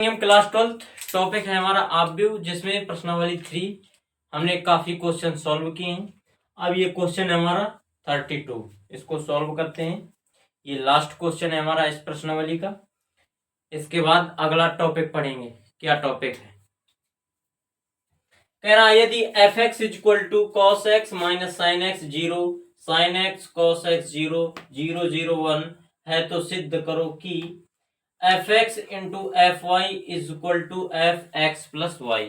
हम class 12th topic है हमारा ऑब्व्यू, जिसमें प्रश्नावली 3 हमने काफी क्वेश्चन सॉल्व किए हैं। अब ये क्वेश्चन है हमारा 32, इसको सॉल्व करते हैं। ये लास्ट क्वेश्चन है हमारा इस प्रश्नावली का। इसके बाद अगला टॉपिक पढ़ेंगे। क्या टॉपिक है? कह रहा है यदि F X equal to cos x minus sine X 0, sine x cos X 0, 0 0 1 है तो सिद्ध करो कि F X into F Y is equal to F x plus Y.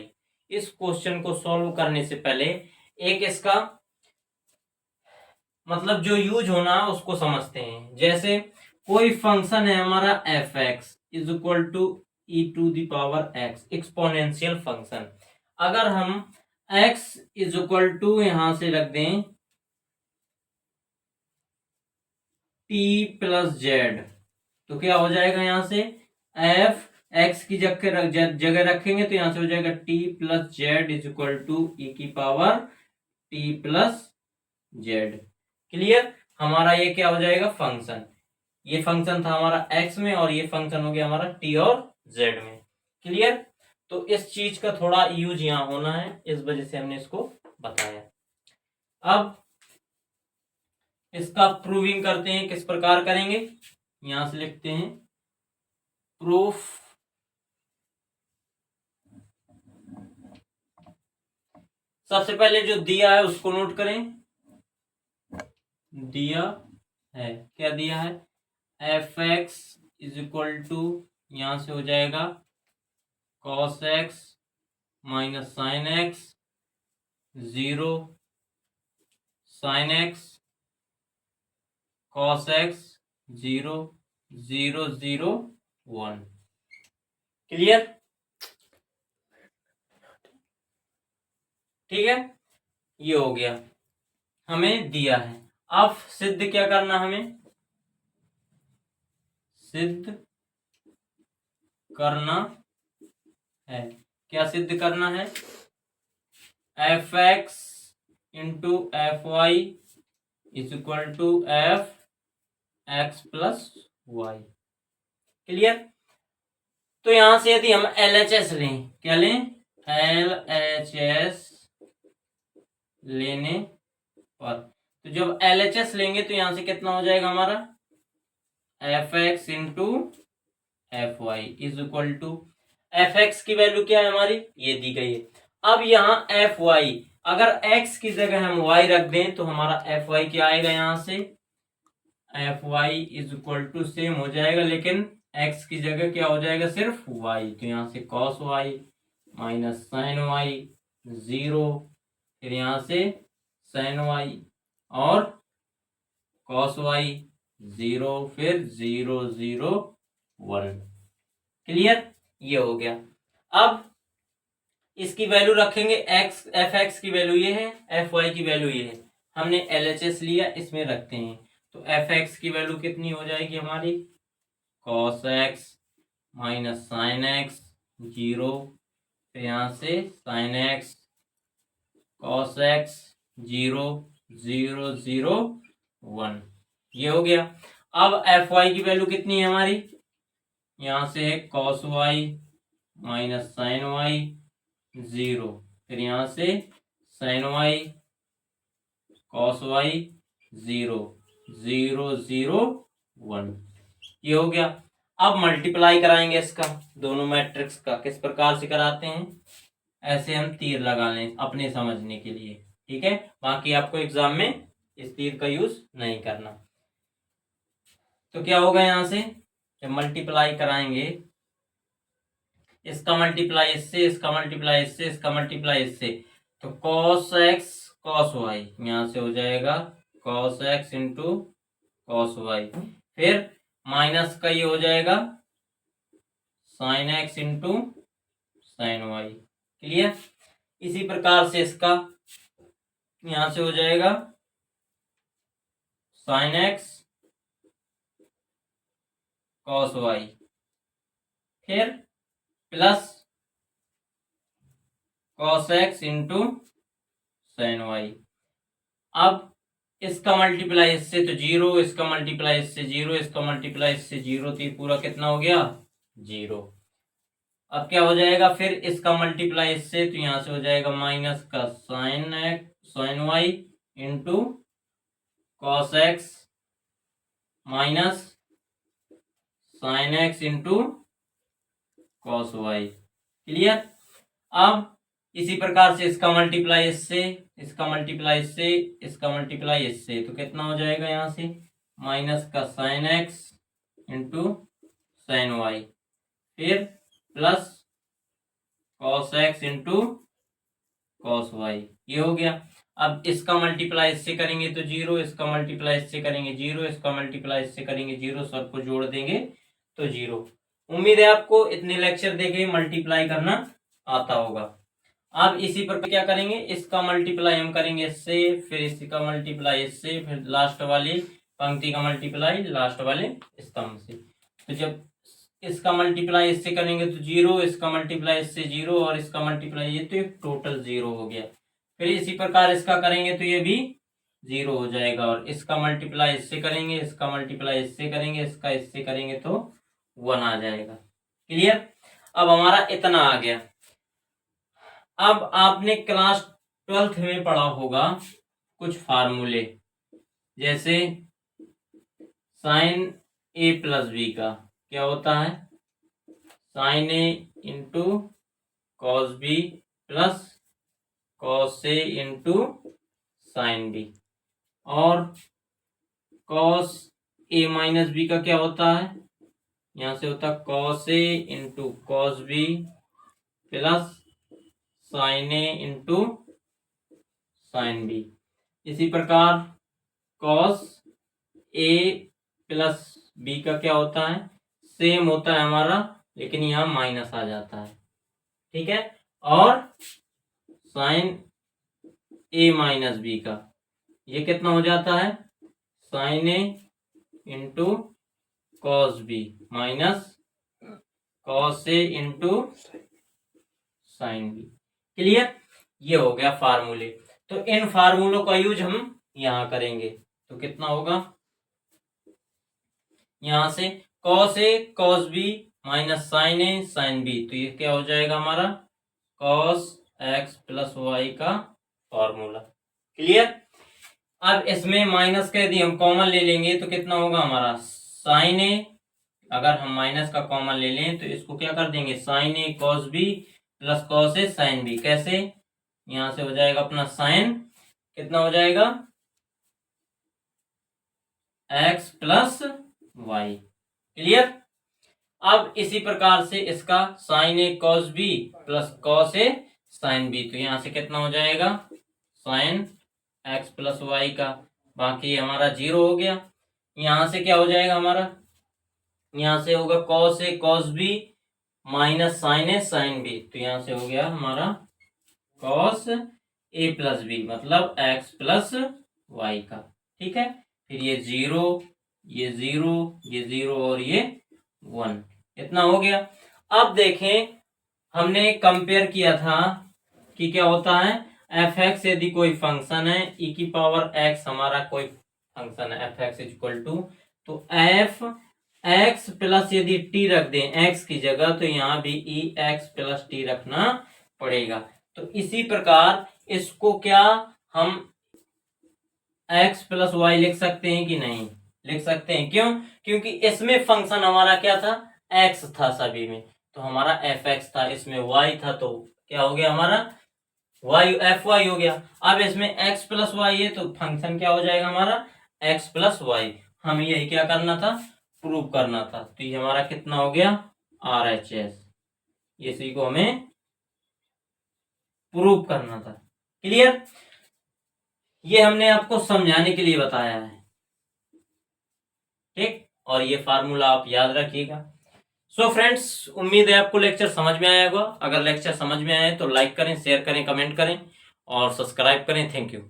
इस क्वेश्चन को सॉल्व करने से पहले एक इसका मतलब जो यूज होना है उसको समझते हैं। जैसे कोई फंक्शन है हमारा F x is equal to E to the power X, exponential function. अगर हम x इज इक्वल टू यहां से रख दें t प्लस जेड, तो क्या हो जाएगा? यहां से एफ एक्स की जगह रखेंगे तो यहां से हो जाएगा t plus z is equal to e की power t plus z. Clear? हमारा ये क्या हो जाएगा? फंक्शन। ये फंक्शन था हमारा x में और ये फंक्शन हो गया हमारा t और z में। क्लियर? तो इस चीज का थोड़ा यूज यहां होना है, इस वजह से हमने इसको बताया। अब इसका प्रूविंग करते हैं। किस प्रकार करेंगे? यहां से लिखते हैं प्रूफ। सबसे पहले जो दिया है उसको नोट करें। दिया है, क्या दिया है? F x is equal to, यहां से हो जाएगा cos x minus sine X 0, sine x cos X 0 0 0 1। Clear? ठीक है, ये हो गया, हमें दिया है। अब सिद्ध क्या करना? हमें सिद्ध करना है। क्या सिद्ध करना है? F X into F Y is equal to F x plus Y. Clear? तो यहां से यदि हम एल एच एस लें, क्या लें? एल एच एस लेने पर, तो जब एल एच एस लेंगे तो यहां से कितना हो जाएगा हमारा? F X into F Y is equal to, F X की वैल्यू क्या है हमारी? ये दी गई है। अब यहाँ एफ वाई, अगर एक्स की जगह हम वाई रख दें तो हमारा एफ वाई क्या आएगा? यहां से f Y is equal to same हो जाएगा, लेकिन एक्स की जगह क्या हो जाएगा? सिर्फ वाई। तो यहां से cos y minus sine y 0, फिर यहां से साइन वाई और कॉस वाई 0, फिर 0 0 1। क्लियर? ये हो गया। अब इसकी वैल्यू रखेंगे। एक्स एफ एक्स की वैल्यू ये है, एफ वाई की वैल्यू ये है। हमने एल एच एस लिया, इसमें रखते हैं। तो एफ एक्स की वैल्यू कितनी हो जाएगी हमारी? Cos x minus sine X 0, फिर यहां से साइन एक्स कॉस एक्स 0 0 0 1। ये हो गया। अब एफ वाई की वैल्यू कितनी है हमारी? यहां से है cos y minus sine y 0, फिर यहां से साइन वाई कॉस वाई 0 0 0 1। ये हो गया। अब मल्टीप्लाई कराएंगे इसका, दोनों मैट्रिक्स का। किस प्रकार से कराते हैं? ऐसे हम तीर लगा लें अपने समझने के लिए, ठीक है? बाकी आपको एग्जाम में इस तीर का यूज नहीं करना। तो क्या होगा? यहां से जब मल्टीप्लाई कराएंगे, इसका मल्टीप्लाई इससे, इसका मल्टीप्लाई इससे, इसका मल्टीप्लाई इससे, तो कॉस एक्स कॉस वाई यहां से हो जाएगा cos x into cos y, फिर माइनस का ये हो जाएगा sine x into sine y. Clear? इसी प्रकार से इसका यहां से हो जाएगा साइन एक्स कॉस वाई, फिर plus cos x into sine y. अब इसका मल्टीप्लाई इससे तो 0, इसका मल्टीप्लाई इससे 0, इसका मल्टीप्लाई इससे 0, तो ये पूरा कितना हो गया? 0। अब क्या हो जाएगा फिर इसका मल्टीप्लाई इससे, तो यहां से हो जाएगा माइनस का sine y into cos x minus sine x into cos y. Clear. अब इसी प्रकार से इसका मल्टीप्लाई इससे, इसका मल्टीप्लाई इससे, इसका मल्टीप्लाई इससे, तो कितना हो जाएगा यहां से माइनस का sine x into sine y, फिर plus cos x into cos y, ये हो गया। अब इसका मल्टीप्लाई इससे करेंगे तो जीरो, इसका मल्टीप्लाई इससे करेंगे जीरो, इसका मल्टीप्लाई इससे करेंगे जीरो, सबको जोड़ देंगे तो जीरो। उम्मीद है आपको इतने लेक्चर देके मल्टीप्लाई करना आता होगा। अब इसी पर क्या करेंगे, इसका मल्टीप्लाई हम करेंगे इससे, फिर इसका मल्टीप्लाई इससे, फिर लास्ट वाली पंक्ति का मल्टीप्लाई लास्ट वाले स्तंभ से। तो जब इसका मल्टीप्लाई इससे करेंगे तो जीरो, इसका मल्टीप्लाई इससे जीरो, और इसका मल्टीप्लाई ये, तो टोटल जीरो हो गया। फिर इसी प्रकार इसका करेंगे तो ये भी जीरो हो जाएगा, और इसका मल्टीप्लाई इससे करेंगे, इसका मल्टीप्लाई इससे करेंगे, इसका इससे करेंगे तो 1 आ जाएगा। क्लियर। अब हमारा इतना आ गया। अब आपने क्लास 12th में पढ़ा होगा कुछ फार्मूले, जैसे साइन ए प्लस बी का क्या होता है, sine a into cos b plus cos a into sine b, और कॉस ए माइनस बी का क्या होता है, यहां से होता है cos a into cos b plus sine a into sine b. इसी प्रकार कॉस ए प्लस बी का क्या होता है, सेम होता है हमारा, लेकिन यहाँ माइनस आ जाता है। ठीक है। और साइन ए माइनस बी का ये कितना हो जाता है, sine a into cos b minus cos a into sine b. Clear. ये हो गया फार्मूले। तो इन फार्मूलों का यूज हम यहां करेंगे, तो कितना होगा, यहां से cos A cos b minus sign A sine B, तो ये क्या हो जाएगा हमारा कॉस एक्स प्लस वाई का फॉर्मूला। क्लियर। अब इसमें माइनस का यदि हम कॉमन ले लेंगे तो कितना होगा हमारा साइन ए, अगर हम माइनस का कॉमन ले लें तो इसको क्या कर देंगे साइन ए कॉस बी प्लस कॉस ए साइन बी। कैसे, यहां से हो जाएगा अपना साइन, कितना हो जाएगा एक्स प्लस वाई। क्लियर। अब इसी प्रकार से इसका साइन ए कॉस बी प्लस कॉस ए साइन बी, तो यहां से कितना हो जाएगा साइन एक्स प्लस वाई का, बाकी हमारा जीरो हो गया। यहां से क्या हो जाएगा हमारा, यहां से होगा cos A cos b minus sign A sine B, तो यहां से हो गया हमारा कॉस ए प्लस बी मतलब एक्स प्लस वाई का। ठीक है। फिर ये जीरो, ये जीरो, ये जीरो और ये 1, इतना हो गया। अब देखें, हमने कंपेयर किया था कि क्या होता है, एफ एक्स यदि कोई फंक्शन है, ई की पावर एक्स हमारा कोई फंक्शन है, F x is equal to, तो एफ एक्स प्लस यदि टी रख दें एक्स की जगह, तो यहां भी ई एक्स प्लस टी रखना पड़ेगा। तो इसी प्रकार इसको क्या हम एक्स प्लस वाई लिख सकते हैं कि नहीं, लिख सकते हैं। क्यों, क्योंकि इसमें फंक्शन हमारा क्या था, एक्स था सभी में, तो हमारा एफ एक्स था, इसमें वाई था, तो क्या हो गया हमारा वाई एफ वाई हो गया। अब इसमें एक्स प्लस वाई है तो फंक्शन क्या हो जाएगा हमारा एक्स प्लस वाई। हमें यही क्या करना था, प्रूव करना था। तो ये हमारा कितना हो गया आर एच एस, इसी को हमें प्रूव करना था। क्लियर। ये हमने आपको समझाने के लिए बताया है। ठीक। और ये फार्मूला आप याद रखिएगा। सो फ्रेंड्स, उम्मीद है आपको लेक्चर समझ में आया होगा। अगर लेक्चर समझ में आए तो लाइक करें, शेयर करें, कमेंट करें और सब्सक्राइब करें। Thank you.